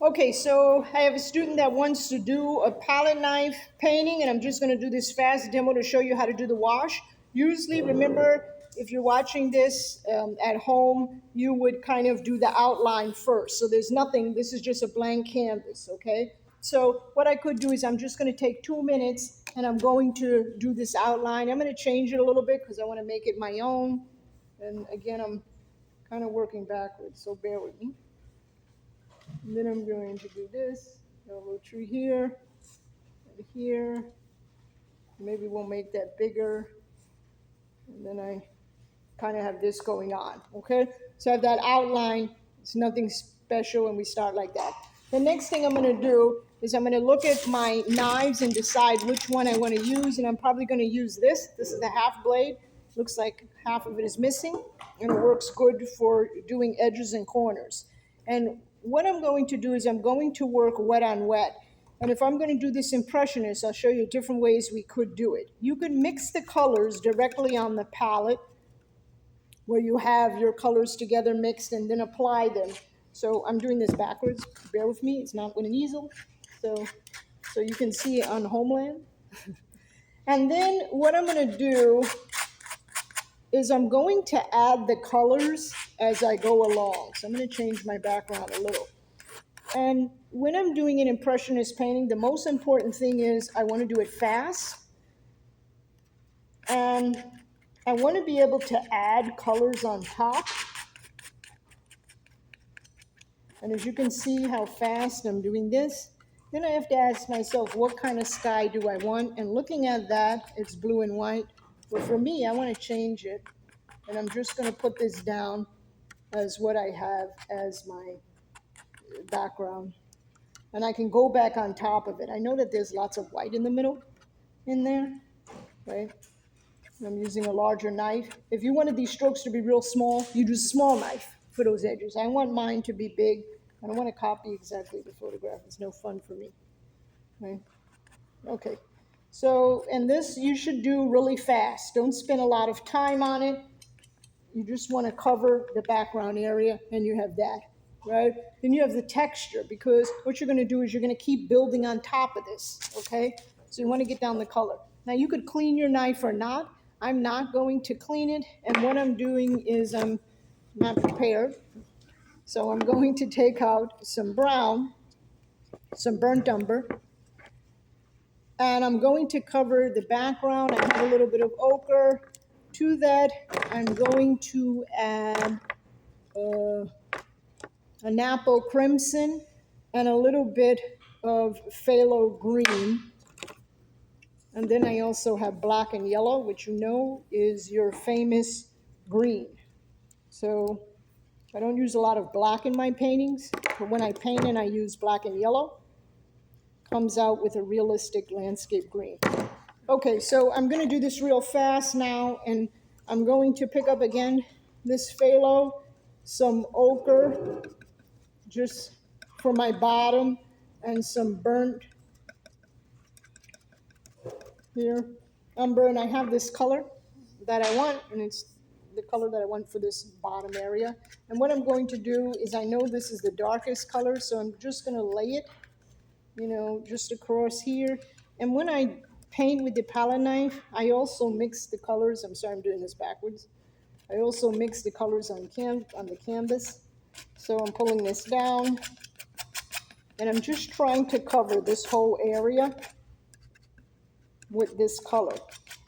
Okay, so I have a student that wants to do a palette knife painting, and I'm just going to do this fast demo to show you how to do the wash. Usually, remember, if you're watching this at home, you would kind of do the outline first. So there's nothing, this is just a blank canvas, okay? So what I could do is I'm just going to take 2 minutes and I'm going to do this outline. I'm going to change it a little bit because I want to make it my own. And again, I'm kind of working backwards, so bear with me. And then I'm going to do this, a little tree here, and here. Maybe we'll make that bigger. And then I kind of have this going on, okay? So I have that outline. It's nothing special, and we start like that. The next thing I'm going to do is I'm going to look at my knives and decide which one I want to use, and I'm probably going to use this. This is the half blade. Looks like half of it is missing, and it works good for doing edges and corners. And what I'm going to do is I'm going to work wet on wet. And if I'm going to do this impressionist, I'll show you different ways we could do it. You could mix the colors directly on the palette where you have your colors together mixed and then apply them. So I'm doing this backwards. Bear with me. It's not with an easel. So you can see it on Homeland. And then what I'm going to do is I'm going to add the colors as I go along. So I'm going to change my background a little. And when I'm doing an impressionist painting, the most important thing is I want to do it fast. And I want to be able to add colors on top. And as you can see how fast I'm doing this, then I have to ask myself, what kind of sky do I want? And looking at that, it's blue and white. But for me, I want to change it. And I'm just going to put this down as what I have as my background. And I can go back on top of it. I know that there's lots of white in the middle in there, right? I'm using a larger knife. If you wanted these strokes to be real small, you use a small knife for those edges. I want mine to be big. I don't want to copy exactly the photograph. It's no fun for me, right? Okay. So, and this you should do really fast. Don't spend a lot of time on it. You just want to cover the background area, and you have that, right? Then you have the texture, because what you're going to do is you're going to keep building on top of this, okay? So you want to get down the color. Now you could clean your knife or not. I'm not going to clean it, and what I'm doing is I'm not prepared. So I'm going to take out some brown, some burnt umber, and I'm going to cover the background. I have a little bit of ochre. To that, I'm going to add a Napo crimson and a little bit of phthalo green. And then I also have black and yellow, which you know is your famous green. So I don't use a lot of black in my paintings, but when I paint and I use black and yellow, comes out with a realistic landscape green. Okay, so I'm going to do this real fast now, and I'm going to pick up again this phthalo, some ochre, just for my bottom, and some burnt here umber, and I have this color that I want, and it's the color that I want for this bottom area. And what I'm going to do is, I know this is the darkest color, so I'm just going to lay it, just across here. And when I paint with the palette knife, I also mix the colors. I'm sorry, I'm doing this backwards. I also mix the colors on the canvas. So I'm pulling this down, and I'm just trying to cover this whole area with this color.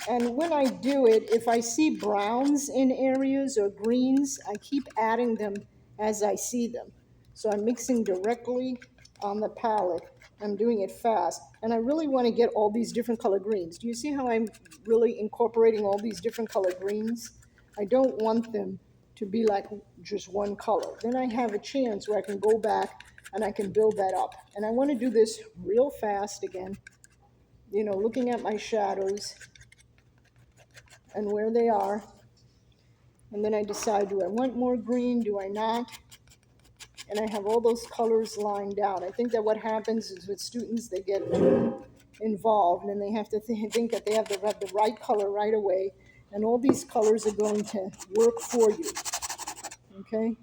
And when I do it, if I see browns in areas or greens, I keep adding them as I see them. So I'm mixing directly on the palette. I'm doing it fast. And I really want to get all these different color greens. Do you see how I'm really incorporating all these different color greens? I don't want them to be like just one color. Then I have a chance where I can go back and I can build that up. And I want to do this real fast again, looking at my shadows and where they are. And then I decide, do I want more green? Do I not? And I have all those colors lined out. I think that what happens is with students, they get too involved and they have to think that they have the right color right away. And all these colors are going to work for you. Okay?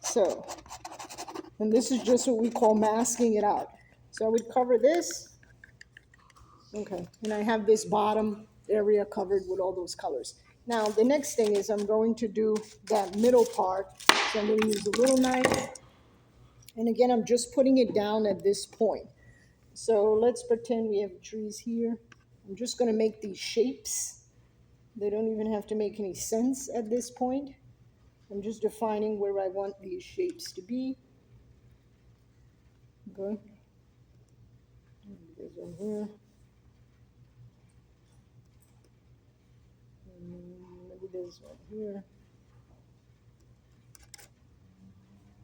So And this is just what we call masking it out. So I would cover this. Okay, and I have this bottom area covered with all those colors. Now, the next thing is I'm going to do that middle part. So I'm going to use a little knife. And again, I'm just putting it down at this point. So let's pretend we have trees here. I'm just going to make these shapes. They don't even have to make any sense at this point. I'm just defining where I want these shapes to be. Okay. There's one here. Maybe there's one here.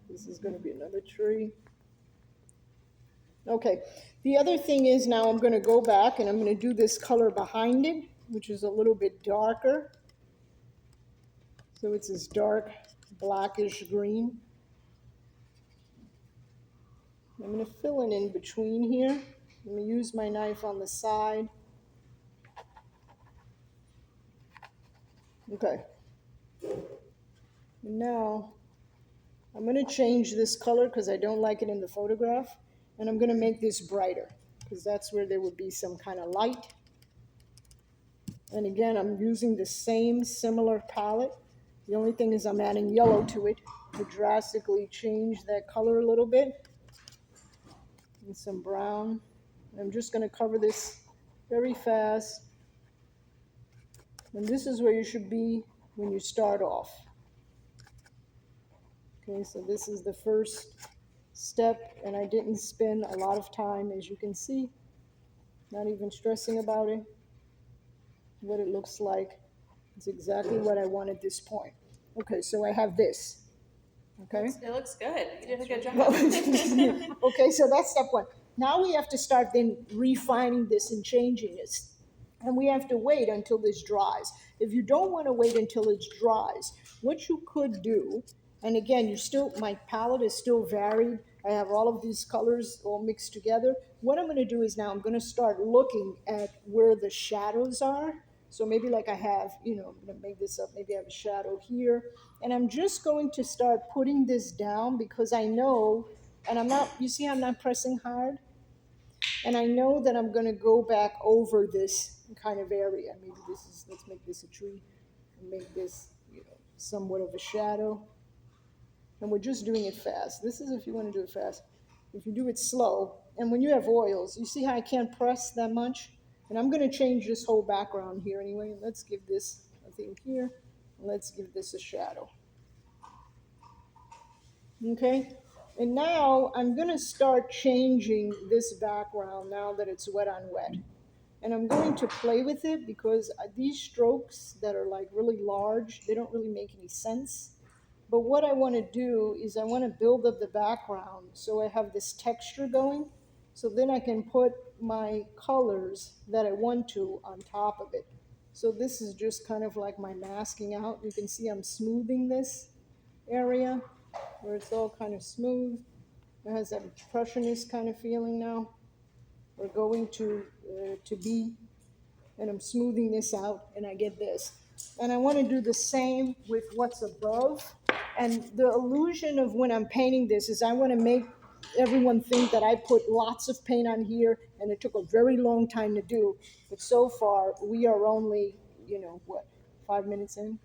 This is going to be another tree. Okay, the other thing is now I'm going to go back and I'm going to do this color behind it, which is a little bit darker. So it's this dark blackish green. I'm going to fill it in between here. I'm going to use my knife on the side. Okay. And now I'm going to change this color because I don't like it in the photograph. And I'm going to make this brighter because that's where there would be some kind of light. And again, I'm using the same similar palette. The only thing is I'm adding yellow to it to drastically change that color a little bit. And some brown. I'm just going to cover this very fast. And this is where you should be when you start off. Okay, so this is the first step, and I didn't spend a lot of time, as you can see, not even stressing about it. What it looks like. It's exactly what I want at this point. Okay, so I have this. Okay. It looks good. You did a good job. Okay, so that's step one. Now we have to start then refining this and changing it. And we have to wait until this dries. If you don't want to wait until it dries, what you could do, and again, my palette is still varied. I have all of these colors all mixed together. What I'm going to do is now I'm going to start looking at where the shadows are. So maybe like I have, I'm going to make this up. Maybe I have a shadow here. And I'm just going to start putting this down because I know, and you see I'm not pressing hard? And I know that I'm going to go back over this kind of area. Maybe let's make this a tree and make this, somewhat of a shadow. And we're just doing it fast. This is if you want to do it fast. If you do it slow, and when you have oils, you see how I can't press that much? And I'm going to change this whole background here anyway. Let's give this a thing here. And let's give this a shadow. Okay? And now I'm going to start changing this background now that it's wet on wet. And I'm going to play with it because these strokes that are like really large, they don't really make any sense. But what I want to do is I want to build up the background so I have this texture going. So then I can put my colors that I want to on top of it. So this is just kind of like my masking out. You can see I'm smoothing this area where it's all kind of smooth. It has that Prussianist kind of feeling now. We're going to be, and I'm smoothing this out, and I get this. And I want to do the same with what's above. And the illusion of when I'm painting this is I want to make everyone think that I put lots of paint on here, and it took a very long time to do. But so far, we are only, 5 minutes in?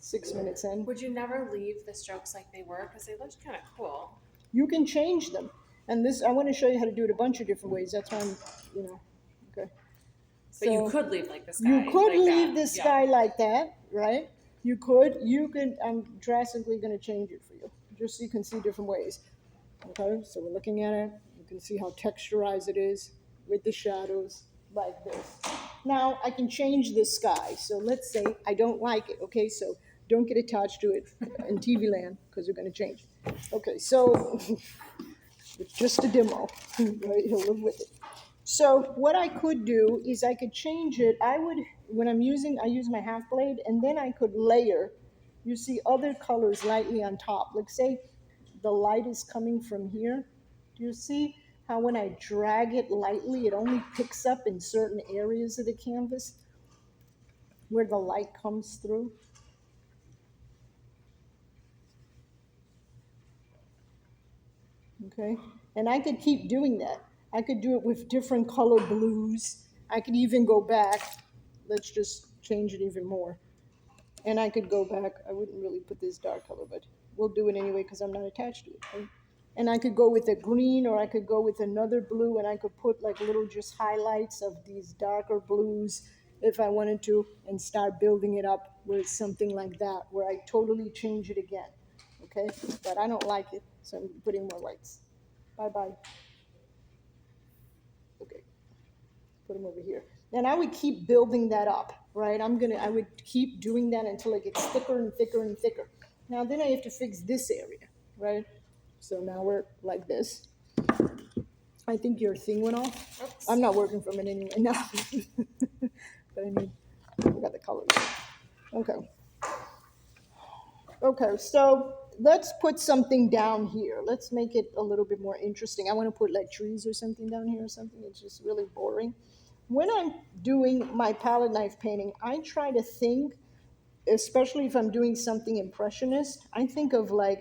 6 minutes in. Would you never leave the strokes like they were? Because they looked kind of cool. You can change them. And this, I want to show you how to do it a bunch of different ways. That's why I'm, okay. But you So could leave like this guy. you could like leave that. this Yeah. guy like that, right? You could, I'm drastically going to change it for you, just so you can see different ways. Okay, so we're looking at it. You can see how texturized it is with the shadows like this. Now I can change the sky. So let's say I don't like it. Okay, so don't get attached to it in TV land because we're going to change it. Okay, so it's just a demo, right? He'll live with it. So what I could do is I could change it. When I use my half blade, and then I could layer. You see other colors lightly on top. Like say the light is coming from here. Do you see how when I drag it lightly, it only picks up in certain areas of the canvas where the light comes through? okay? And I could keep doing that. I could do it with different color blues. I could even go back. Let's just change it even more. And I could go back. I wouldn't really put this dark color, but we'll do it anyway because I'm not attached to it, right? And I could go with a green, or I could go with another blue, and I could put like little just highlights of these darker blues if I wanted to, and start building it up with something like that, where I totally change it again, okay? But I don't like it, so I'm putting more whites. Bye-bye. Okay, put them over here. And I would keep building that up, right? I would keep doing that until it gets thicker and thicker and thicker. Now then I have to fix this area, right? So now we're like this. I think your thing went off. Oops. I'm not working from it anyway now. But I mean, I got the colors. Okay. Okay, so let's put something down here. Let's make it a little bit more interesting. I want to put like trees or something down here or something. It's just really boring. When I'm doing my palette knife painting, I try to think, especially if I'm doing something impressionist, I think of like,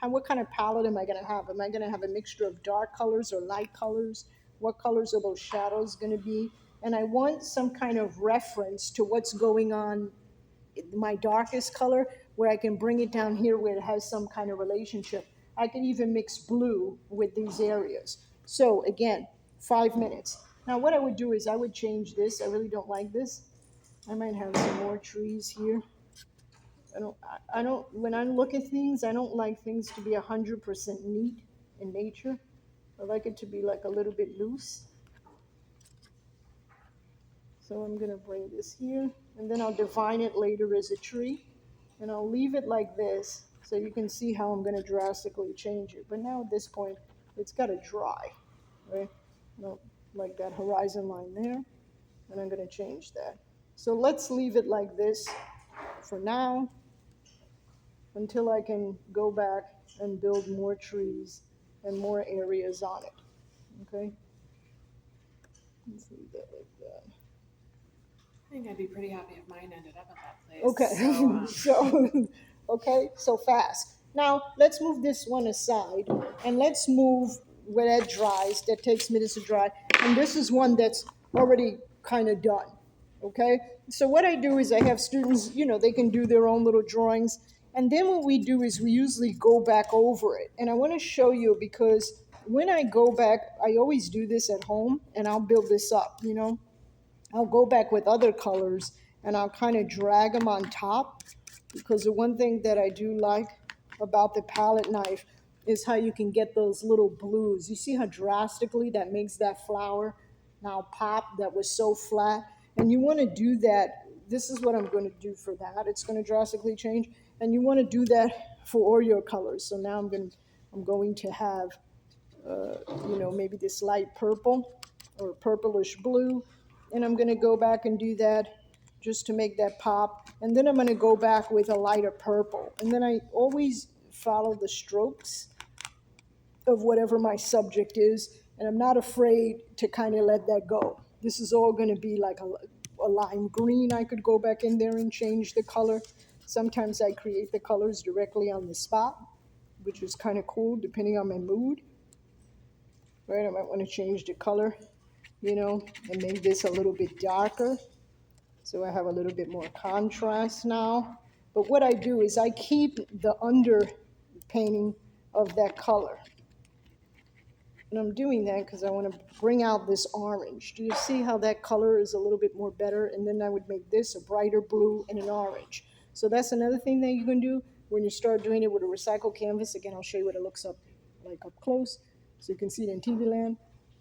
what kind of palette am I gonna have? Am I gonna have a mixture of dark colors or light colors? What colors are those shadows gonna be? And I want some kind of reference to what's going on my darkest color, where I can bring it down here where it has some kind of relationship. I can even mix blue with these areas. So again, 5 minutes. Now what I would do is I would change this. I really don't like this. I might have some more trees here. When I look at things, I don't like things to be 100% neat in nature. I like it to be like a little bit loose. So I'm gonna bring this here, and then I'll define it later as a tree, and I'll leave it like this, so you can see how I'm gonna drastically change it. But now at this point, it's gotta dry, right? No, like that horizon line there, and I'm gonna change that. So let's leave it like this for now, until I can go back and build more trees and more areas on it, okay? Let's leave that like that. I think I'd be pretty happy if mine ended up at that place. Okay, so, okay, so fast. Now, let's move this one aside, and let's move where that dries, that takes minutes to dry, and this is one that's already kind of done, okay? So what I do is I have students, they can do their own little drawings, and then what we do is we usually go back over it, and I want to show you because when I go back, I always do this at home, and I'll build this up. I'll go back with other colors and I'll kind of drag them on top, because the one thing that I do like about the palette knife is how you can get those little blues. You see how drastically that makes that flower now pop that was so flat? And you want to do that. This is what I'm going to do for that. It's going to drastically change. And you want to do that for all your colors. So now I'm going to have maybe this light purple or purplish blue. And I'm gonna go back and do that just to make that pop. And then I'm gonna go back with a lighter purple. And then I always follow the strokes of whatever my subject is. And I'm not afraid to kind of let that go. This is all gonna be like a lime green. I could go back in there and change the color. Sometimes I create the colors directly on the spot, which is kind of cool depending on my mood. Right, I might want to change the color, and make this a little bit darker. So I have a little bit more contrast now. But what I do is I keep the underpainting of that color. And I'm doing that because I want to bring out this orange. Do you see how that color is a little bit more better? And then I would make this a brighter blue and an orange. So that's another thing that you can do when you start doing it with a recycled canvas. Again, I'll show you what it looks like up close, so you can see it in TV land.